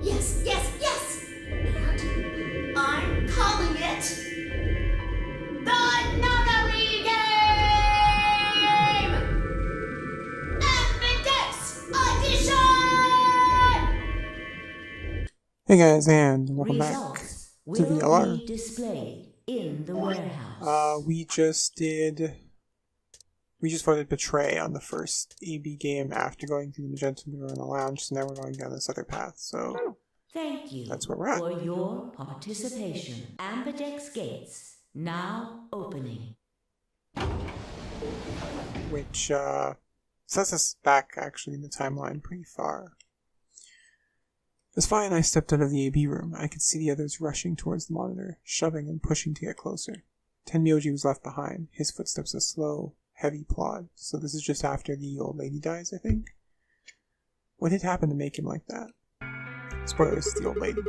Yes, yes, yes! And I'm calling it the Nonary Game! Ambidex Audition! Hey guys, and welcome Results back to the will LR. be displayed in the warehouse. We just voted Betray on the first AB game after going through the Magenta Mirror in the lounge, so now we're going down this other path, so Thank you that's where we're at. for your participation. Ambidex gates now opening. Which sets us back actually in the timeline pretty far. As Fi and I stepped out of the AB room, I could see the others rushing towards the monitor, shoving and pushing to get closer. Tenmyoji was left behind, his footsteps a slow, heavy plod, so this is just after the old lady dies, I think. What had happened to make him like that? Spoilers, it's the old lady.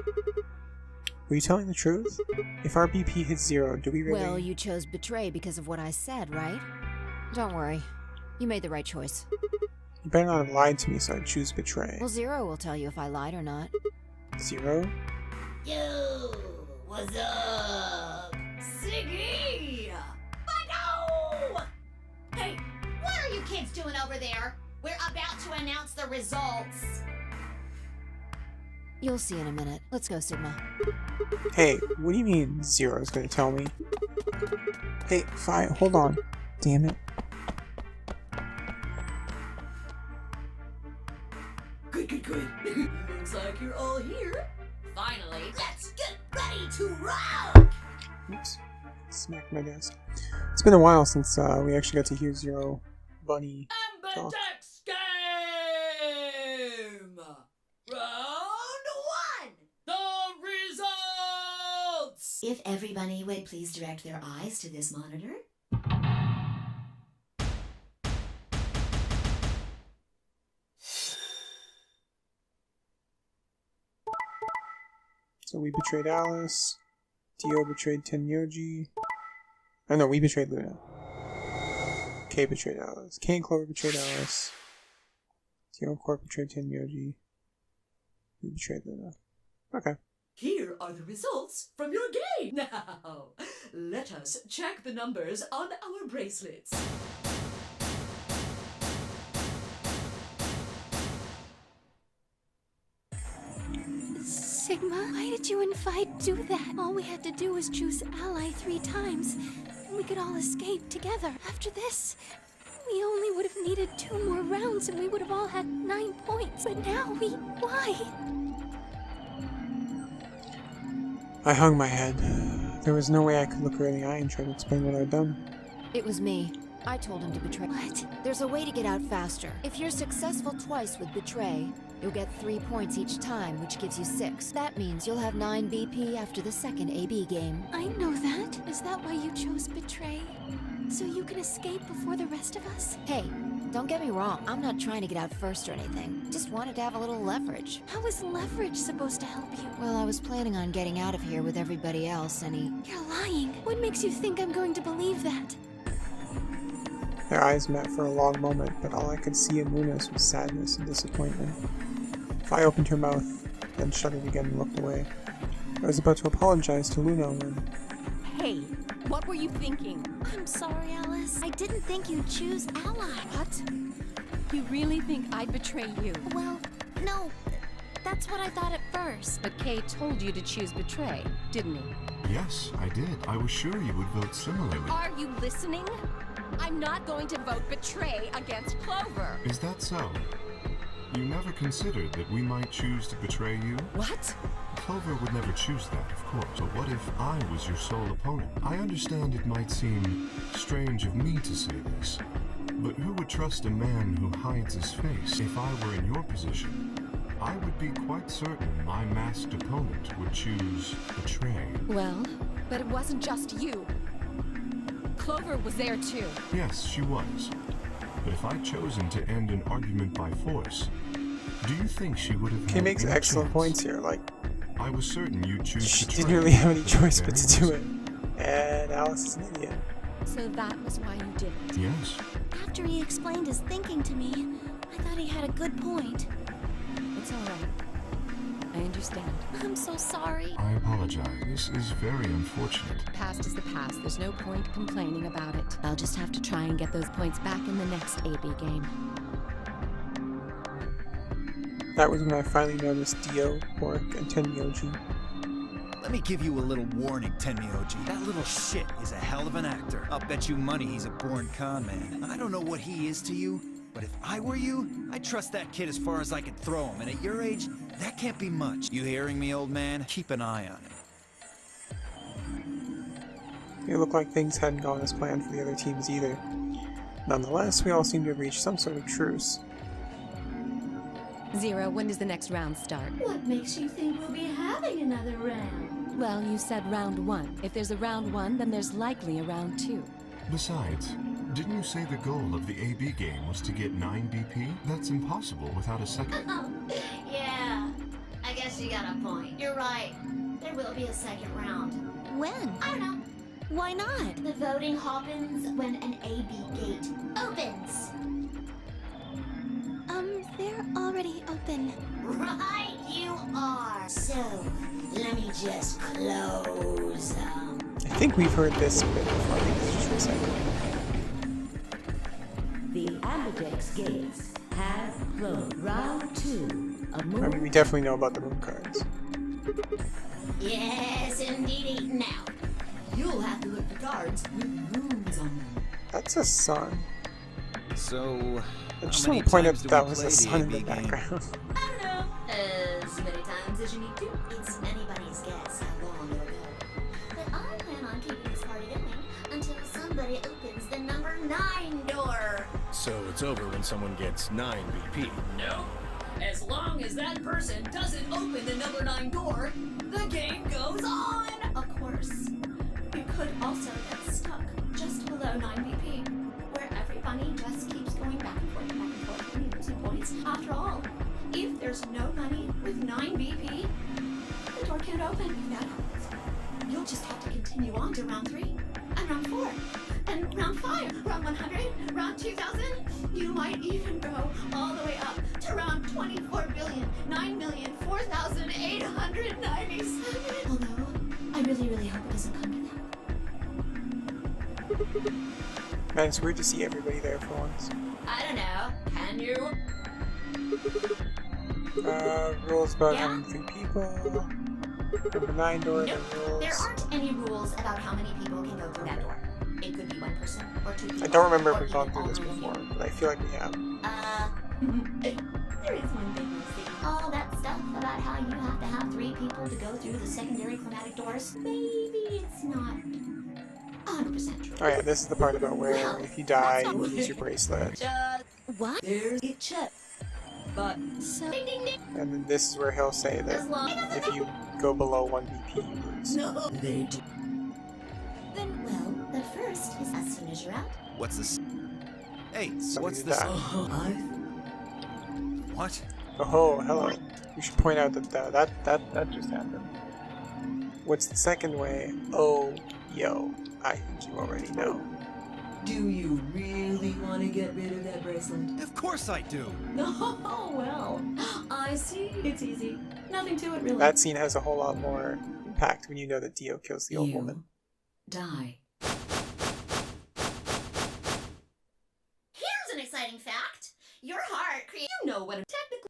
Were you telling the truth? If our BP hits 0, do we really... Well, you chose Betray because of what I said, right? Don't worry. You made the right choice. You better not have lied to me, so I'd choose Betray. Well, Zero will tell you if I lied or not. 0? Yo, what's up? Siggy! Bado! Hey, what are you kids doing over there? We're about to announce the results. You'll see in a minute. Let's go, Sigma. Hey, what do you mean Zero's gonna tell me? Hey, Fi, hold on. Damn it. Good. Looks like you're all here. Finally, let's get ready to rock! Oops. Smacked my desk. It's been a while since we actually got to hear Zero Bunny talk. Ambidex Game! Round 1! The results! If everybody would please direct their eyes to this monitor. So we betrayed Alice. Dio betrayed Tenmyoji. Oh no, we betrayed Luna. Kay betrayed Alice. Kay and Clover betrayed Alice. Dio and Corp betrayed Tenmyoji. We betrayed Luna. Okay. Here are the results from your game. Now, let us check the numbers on our bracelets. Sigma, why did you and Fi do that? All we had to do was choose Ally 3 times, and we could all escape together. After this, we only would have needed 2 more rounds and we would have all had 9 points. But now why? I hung my head. There was no way I could look her in the eye and try to explain what I'd done. It was me. I told him to betray. What? There's a way to get out faster. If you're successful twice with Betray, you'll get 3 points each time, which gives you 6. That means you'll have 9 BP after the second AB game. I know that. Is that why you chose Betray? So you can escape before the rest of us? Hey, don't get me wrong. I'm not trying to get out first or anything. Just wanted to have a little leverage. How is leverage supposed to help you? Well, I was planning on getting out of here with everybody else, and You're lying. What makes you think I'm going to believe that? Their eyes met for a long moment, but all I could see in Luna's was sadness and disappointment. Fi opened her mouth, then shut it again and looked away. I was about to apologize to Luna when... Hey, what were you thinking? I'm sorry, Alice. I didn't think you'd choose Ally. What? You really think I'd betray you? Well, no. That's what I thought at first. But Kay told you to choose Betray, didn't he? Yes, I did. I was sure you would vote similarly. Are you listening? I'm not going to vote Betray against Clover. Is that so? You never considered that we might choose to betray you? What? Clover would never choose that, of course. But what if I was your sole opponent? I understand it might seem strange of me to say this, but who would trust a man who hides his face? If I were in your position, I would be quite certain my masked opponent would choose Betray. Well, but it wasn't just you. Clover was there too. Yes, she was. But if I'd chosen to end an argument by force, do you think she would have Kay had makes any excellent chance? points here, like... I was certain you'd choose She Betray didn't really have any for choice that but very to do it. reason. And Alice is an idiot. So that was why you did it. Yes. After he explained his thinking to me, I thought he had a good point. It's all right. I understand. I'm so sorry. I apologize. This is very unfortunate. Past is the past. There's no point complaining about it. I'll just have to try and get those points back in the next AB game. That was when I finally noticed Dio, Pork, and Tenmyoji. Let me give you a little warning, Tenmyoji. That little shit is a hell of an actor. I'll bet you money he's a born con man. I don't know what he is to you, but if I were you, I'd trust that kid as far as I could throw him. And at your age, that can't be much. You hearing me, old man? Keep an eye on him. It looked like things hadn't gone as planned for the other teams either. Nonetheless, we all seem to have reached some sort of truce. Zero, when does the next round start? What makes you think we'll be having another round? Well, you said round 1. If there's a round 1, then there's likely a round 2. Besides, didn't you say the goal of the AB game was to get 9 BP? That's impossible without a second. Yeah, I guess you got a point. You're right. There will be a second round. When? I don't know. Why not? The voting happens when an AB gate opens. They're already open. Right, you are. So, let me just close them. I think we've heard this bit before. I think this is just recycled. The Ambidex gates have closed. Round 2 of I mean, Moon. we definitely know about the moon cards. Yes, indeedy. Now, You'll have to look for cards with runes on them. That's a sun. So, I just how want many to point out times do that we was play a sun in the AB game? background. I don't know. As many times as you need to. It's anybody's guess how long it'll go. But I plan on keeping this party going until somebody opens the number 9 door. So it's over when someone gets 9 BP. No. As long as that person doesn't open the number 9 door, the game goes on. Of course, you could also get stuck just below 9 BP, where everybody just keeps going back and forth, and losing points. After all, if there's no money with 9 BP, the door can't open. If that happens, you'll just have to continue on to round 3, and round 4, and round 5, round 100, round 2000. You might even go all the way up to round 24,9,004,897. Although, I really, really hope it doesn't come to that. Man, it's weird to see everybody there for once. I don't know. Can you? Rules about Yeah? having 3 people. Number 9 door, Nope. the rules. There aren't any rules about how many people can go through that door. It could be 1 person or 2 people. I don't remember if or we've gone even through this all of you. before, but I feel like we have. There is one thing missing. All that stuff about how you have to have 3 people to go through the secondary chromatic doors. Maybe it's not 100% true. Oh yeah, this is the part about where if you die, you lose your bracelet. Just What? There's a check. But So, ding ding ding. And then this is where he'll say As that long if you go below 1 BP, you lose. no, they do. Then, well, the first is as soon as you're out. What's this? Hey, Somebody what's to this? die. What? Oh, hello. We should point out that that just happened. What's the second way? Oh, yo. I think you already know. Do you really want to get rid of that bracelet? Of course I do. Oh, well, I see. It's easy. Nothing to it, really. That scene has a whole lot more impact when you know that Dio kills the old You woman. die. Here's an exciting fact. Your heart creates. You know what a technical...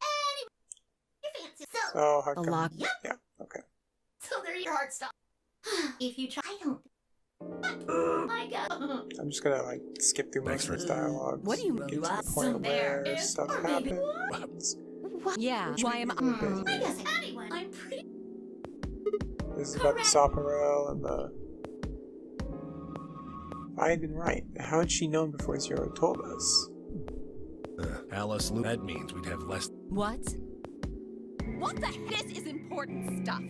You fancy. So, Oh, how A come? lock. Yep. Yeah, okay. so there your heart stops. If you try, I don't. I go. I'm just gonna like skip through most of his dialogue. What do you get to mean? the point So where there. stuff Or maybe- happens. what? Yeah, why am I... I guess anyone. I'm pretty. This is about the Soparel and the... I had been right. How had she known before Zero told us? Alice Lu. That means we'd have less. What? What the heck? This is important stuff.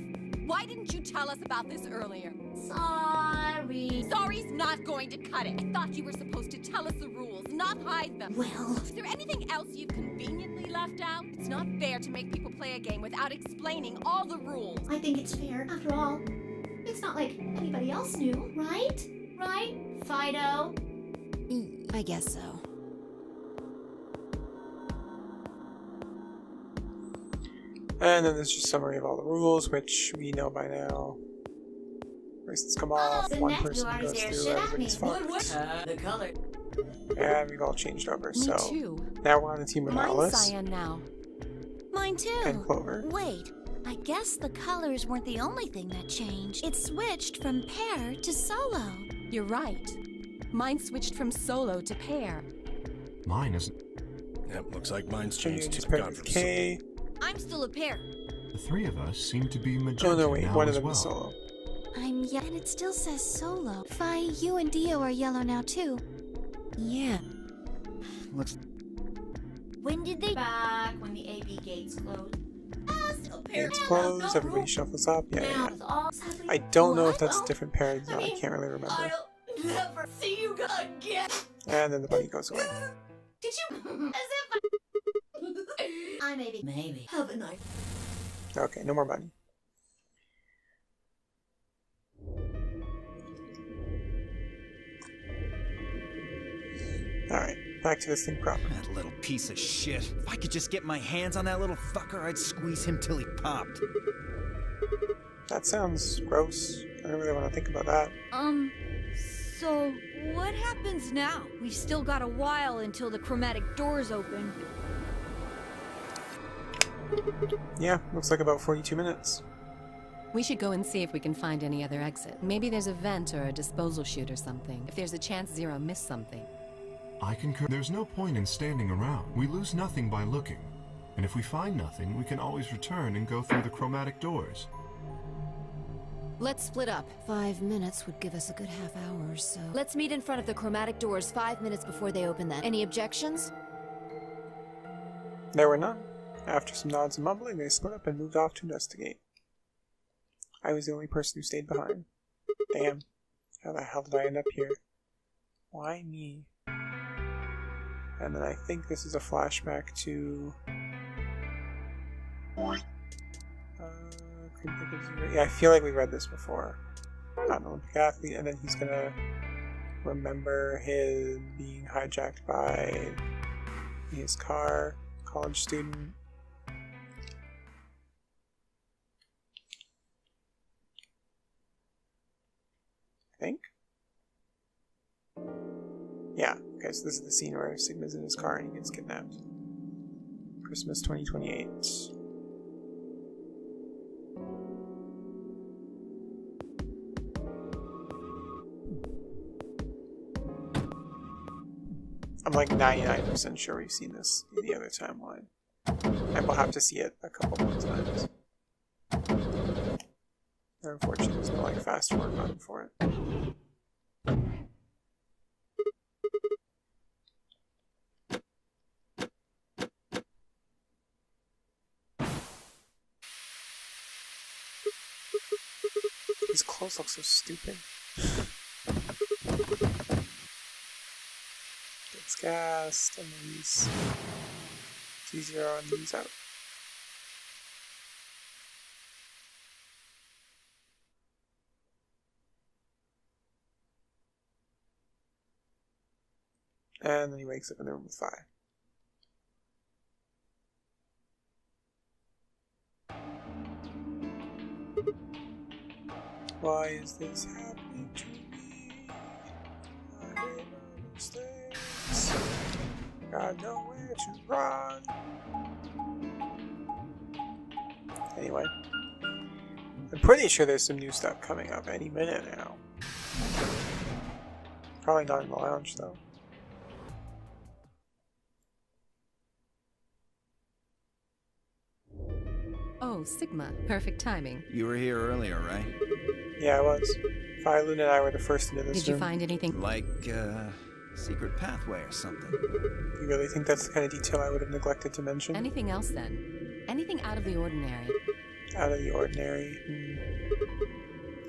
Why didn't you tell us about this earlier? Sorry. Sorry's not going to cut it. I thought you were supposed to tell us the rules, not hide them. Well, Is there anything else you've conveniently left out? It's not fair to make people play a game without explaining all the rules. I think it's fair. After all, it's not like anybody else knew, right? Right, Fido? I guess so. And then there's just a summary of all the rules, which we know by now. Bracelets come off, one person goes through, everybody's fucked. The color. And we've all changed over, Me so too. now we're on the team with Mine's Alice cyan now. Mine too. and Clover. Wait, I guess the colors weren't the only thing that changed. It switched from pair to solo. You're right. Mine switched from solo to pair. Mine isn't. Yep, looks like mine's Junior changed is too. paired Gone with from K. I'm still a pair. The three of us seem to be magenta Oh no, wait, now one of as them well. is solo. I'm yellow, and it still says solo. Fi, you and Dio are yellow now too. Yeah. Looks. When did they? Back when the AB gates closed. Still paired. Gates closed, everybody shuffles up. Yeah. I don't know if that's different pairs, I can't really remember. I'll never see you again. And then the bunny goes away. Did you? As if I maybe have a knife. Okay, no more bunny. Alright, back to this thing proper. That little piece of shit. If I could just get my hands on that little fucker, I'd squeeze him till he popped. That sounds gross. I don't really want to think about that. So what happens now? We've still got a while until the chromatic doors open. Yeah, looks like about 42 minutes. We should go and see if we can find any other exit. Maybe there's a vent or a disposal chute or something. If there's a chance Zero missed something. I concur. There's no point in standing around. We lose nothing by looking. And if we find nothing, we can always return and go through the chromatic doors. Let's split up. 5 minutes would give us a good half hour or so. Let's meet in front of the chromatic doors 5 minutes before they open then. Any objections? There were none. After some nods and mumbling, they split up and moved off to investigate. I was the only person who stayed behind. Damn. How the hell did I end up here? Why me? And then I think this is a flashback to... yeah, I feel like we read this before. Not an Olympic athlete, and then he's gonna remember him being hijacked by his car, college student. I think? Yeah, okay, so this is the scene where Sigma's in his car and he gets kidnapped. Christmas 2028. I'm like 99% sure we've seen this in the other timeline. And we'll have to see it a couple more times. And unfortunately, there's no like fast forward button for it. His clothes look so stupid. Gets gassed, and then he's T0 and he's out. And then he wakes up in the room with fire. Why is this happening to me? I made no mistakes. Got nowhere to run. Anyway, I'm pretty sure there's some new stuff coming up any minute now. Probably not in the lounge though. Oh, Sigma. Perfect timing. You were here earlier, right? Yeah, I was. Fire Luna and I were the first into this Did you room. find anything? Like, secret pathway or something. You really think that's the kind of detail I would have neglected to mention? Anything else then? Anything out of the ordinary? Out of the ordinary?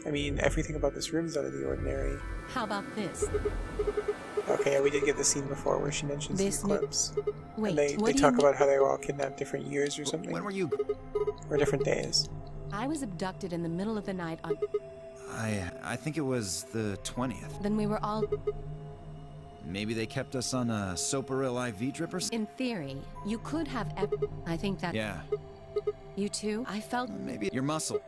I mean, everything about this room is out of the ordinary. How about this? Okay, yeah, we did get the scene before where she mentions This the eclipse. Wait, and they what do talk you about how they were all kidnapped different years or something. When were you? Or different days. I was abducted in the middle of the night on... I think it was the 20th. Then we were all... Maybe they kept us on a Soparil IV drip or something? In theory, you could have... I think that... Yeah. You too? I felt... Maybe your muscle.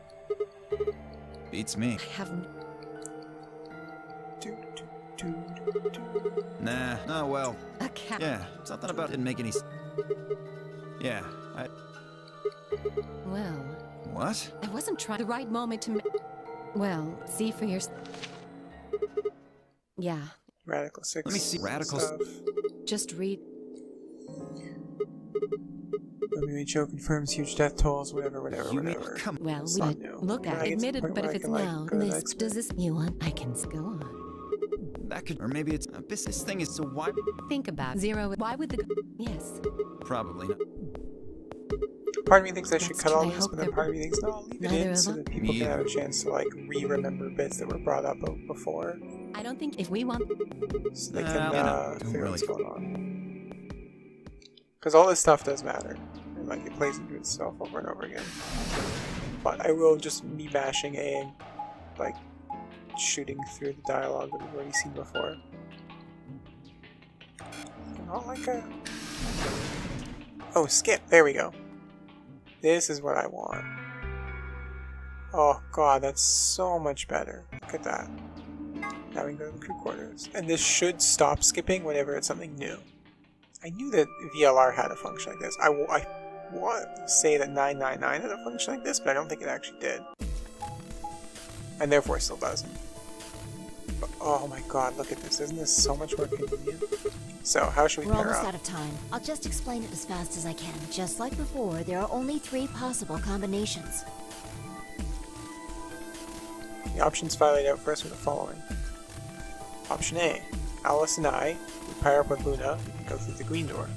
Beats me. I haven't... Nah, oh well. A cat. Yeah, something about it didn't make any Yeah, Well... What? I wasn't trying... The right moment to... Well, see for yourself. Yeah. Radical 6. Let me see. Radical stuff. Just read... WHO confirms huge death tolls, whatever. Come Well, It's we not new. look When at I get to the admitted, point but where if I it's can, like, now, go to the this, expert. does this... You want? I can go on. That could... Or maybe it's... this thing is so wide... Think about zero... Why would the... Yes. Probably not. Part of me thinks I should That's cut true. all I this, hope but then they're- part of me thinks, no, I'll leave it Neither in of so them. that people Me can have a either. chance to, like, re-remember bits that were brought up before. I don't think if we want... So they Nah, can you know, don't figure out what's really- going on. Because all this stuff does matter. And, like, it plays into itself over and over again. But I will just be bashing A and, like, shooting through the dialogue that we've already seen before. Not like a... Oh, skip! There we go. This is what I want. Oh god, that's so much better. Look at that. Now we can go to the crew quarters. And this should stop skipping whenever it's something new. I knew that VLR had a function like this. I want to say that 999 had a function like this, but I don't think it actually did. And therefore it still doesn't. But, oh my god, look at this. Isn't this so much more convenient? So, how should we We're pair almost up? out of time. I'll just explain it as fast as I can. Just like before, there are only 3 possible combinations. The options file laid out for us are the following. Option A. Alice and I would pair up with Luna and go through the green door.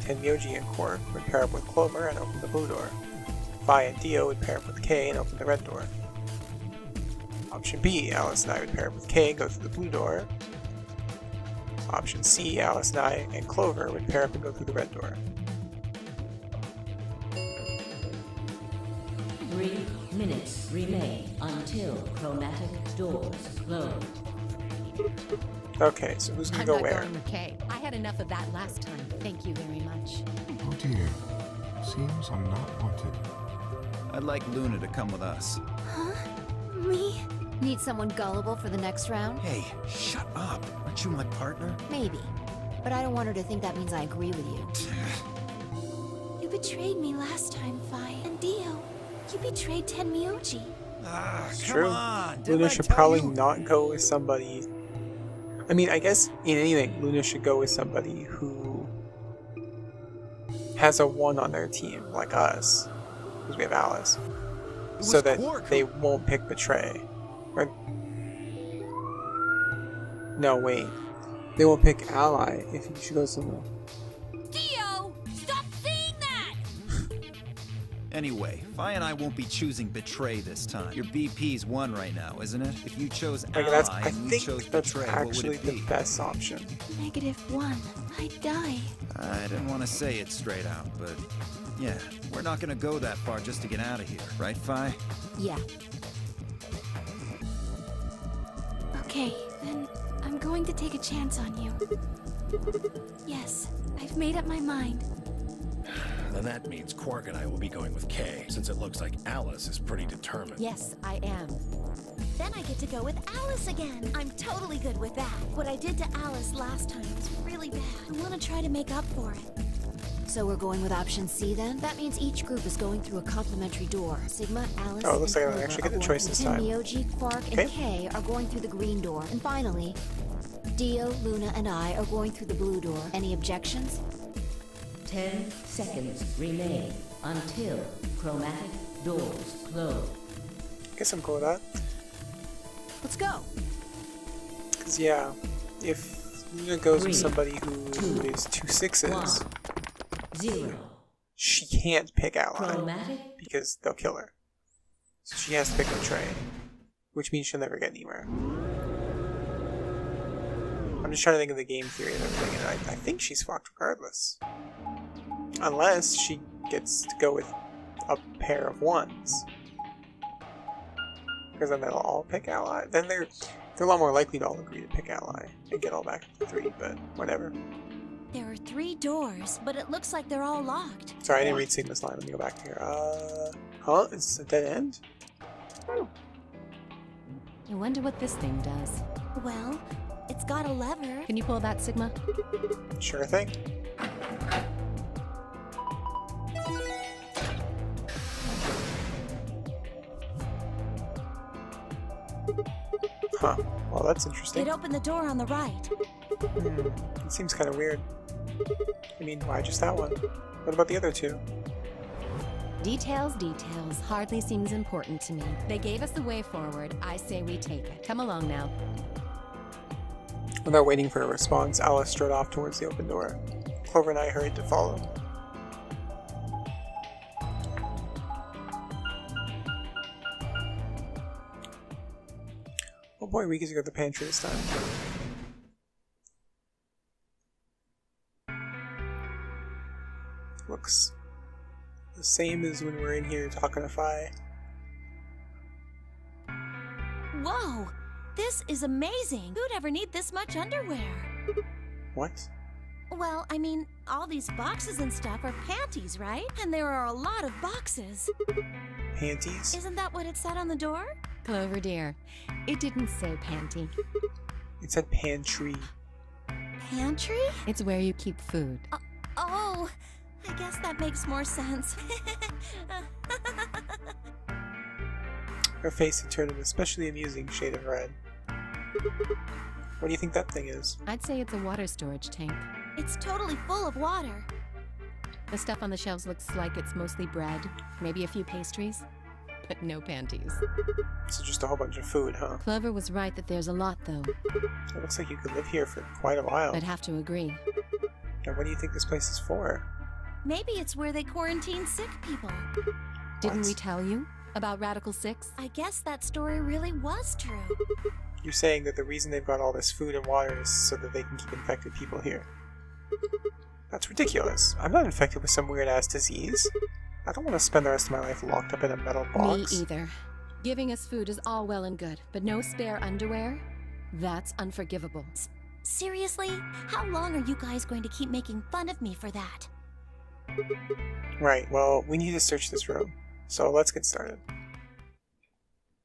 Tenmyoji and Quark would pair up with Clover and open the blue door. Vi and Dio would pair up with Kay and open the red door. Option B. Alice and I would pair up with Kay and go through the blue door. Option C. Alice and I and Clover would pair up and go through the red door. 3 minutes remain until chromatic doors close. Okay, so who's gonna I'm go not where? going with Kay. I had enough of that last time. Thank you very much. Oh dear. Seems I'm not wanted. I'd like Luna to come with us. Huh? Me? Need someone gullible for the next round? Hey, shut up. Aren't you my partner? Maybe. But I don't want her to think that means I agree with you. You betrayed me last time, Vi. And Dio, you betrayed Tenmyoji. Ah, It's come true. on. Didn't Luna I should tell probably you? not go with somebody. I mean, I guess in anything, Luna should go with somebody who has a 1 on their team, like us, because we have Alice, It so was that Quark they who- won't pick Betray. Or... No, wait. They won't pick Ally if she goes to the... Dio! Stop saying that! Anyway, Vi and I won't be choosing Betray this time. Your BP's 1 right now, isn't it? If you chose Like, Ally I and we think chose that's Betray, what would actually it the be? best option. -1. I'd die. I didn't want to say it straight out, but yeah, we're not gonna go that far just to get out of here, right, Vi? Yeah. Okay, then I'm going to take a chance on you. Yes, I've made up my mind. Then that means Quark and I will be going with Kay, since it looks like Alice is pretty determined. Yes, I am. Then I get to go with Alice again. I'm totally good with that. What I did to Alice last time was really bad. I want to try to make up for it. So we're going with option C then? That means each group is going through a complementary door. Sigma, Alice, Oh, it looks and like I Clover actually get are the going choice through this time. Tenmyoji, Quark, Okay. and Kay are going through the green door. And finally, Dio, Luna, and I are going through the blue door. Any objections? 10 seconds remain until chromatic doors close. Guess I'm cool with that. Let's go. Because, yeah, if Luna goes with 3, somebody who 2, is 2 6s, 1, 0. she can't pick Ally Chromatic because they'll kill her. So she has to pick Betray, which means she'll never get anywhere. I'm just trying to think of the game theory of everything, and I think she's fucked regardless. Unless she gets to go with a pair of 1s. Because then they'll all pick Ally. Then they're a lot more likely to all agree to pick Ally and get all back up to 3, but whatever. There are 3 doors, but it looks like they're all locked. Sorry, I didn't read Sigma's line. Let me go back here. Huh? It's a dead end? I wonder what this thing does. Well, it's got a lever. Can you pull that, Sigma? Sure thing. Huh. Well, that's interesting. It opened the door on the right. It seems kind of weird. I mean, why just that one? What about the other 2? Details, details. Hardly seems important to me. They gave us the way forward. I say we take it. Come along now. Without waiting for a response, Alice strode off towards the open door. Clover and I hurried to follow. Oh boy, we get to go to the pantry this time. Looks the same as when we're in here talking to Fi. Whoa! This is amazing! Who'd ever need this much underwear? What? Well, I mean, all these boxes and stuff are panties, right? And there are a lot of boxes. Panties? Isn't that what it said on the door? Clover dear, it didn't say panty. It said pantry. Pantry? It's where you keep food. Oh, I guess that makes more sense. Her face had turned an especially amusing shade of red. What do you think that thing is? I'd say it's a water storage tank. It's totally full of water. The stuff on the shelves looks like it's mostly bread, maybe a few pastries, but no panties. So just a whole bunch of food, huh? Clover was right that there's a lot, though. It looks like you could live here for quite a while. I'd have to agree. Now, what do you think this place is for? Maybe it's where they quarantine sick people. Didn't we tell you about Radical 6? I guess that story really was true. You're saying that the reason they've got all this food and water is so that they can keep infected people here. That's ridiculous. I'm not infected with some weird-ass disease. I don't want to spend the rest of my life locked up in a metal box. Me either. Giving us food is all well and good, but no spare underwear? That's unforgivable. Seriously? How long are you guys going to keep making fun of me for that? Right, well, we need to search this room. So let's get started.